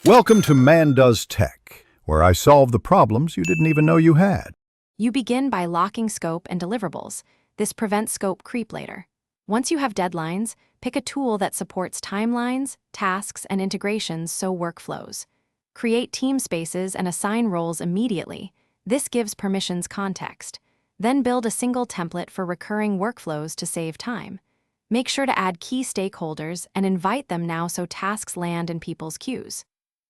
Welcome to Man Does Tech, where I solve the problems you didn't even know you had. You begin by locking scope and deliverables. This prevents scope creep later. Once you have deadlines, pick a tool that supports timelines, tasks, and integrations so work flows. Create team spaces and assign roles immediately. This gives permissions context. Then build a single template for recurring workflows to save time. Make sure to add key stakeholders and invite them now so tasks land in people's queues.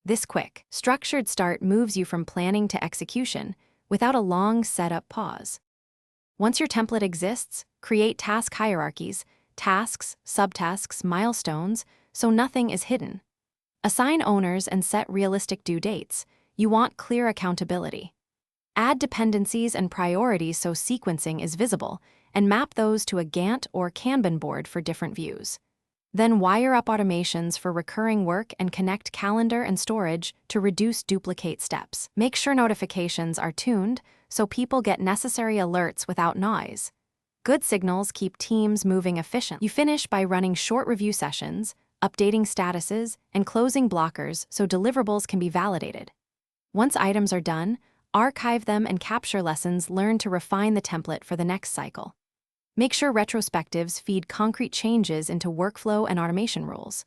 This quick, structured start moves you from planning to execution without a long setup pause. Once your template exists, create task hierarchies, tasks, subtasks, milestones, so nothing is hidden. Assign owners and set realistic due dates. You want clear accountability. Add dependencies and priorities so sequencing is visible, and map those to a Gantt or Kanban board for different views. Then wire up automations for recurring work and connect calendar and storage to reduce duplicate steps. Make sure notifications are tuned so people get necessary alerts without noise. Good signals keep teams moving efficiently. You finish by running short review sessions, updating statuses, and closing blockers so deliverables can be validated. Once items are done, archive them and capture lessons learned to refine the template for the next cycle. Make sure retrospectives feed concrete changes into workflow and automation rules.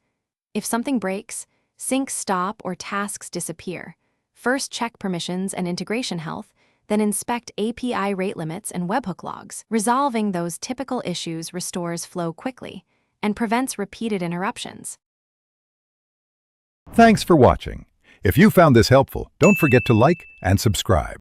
If something breaks, syncs stop or tasks disappear. First check permissions and integration health, then inspect API rate limits and webhook logs. Resolving those typical issues restores flow quickly and prevents repeated interruptions. Thanks for watching. If you found this helpful, don't forget to like and subscribe.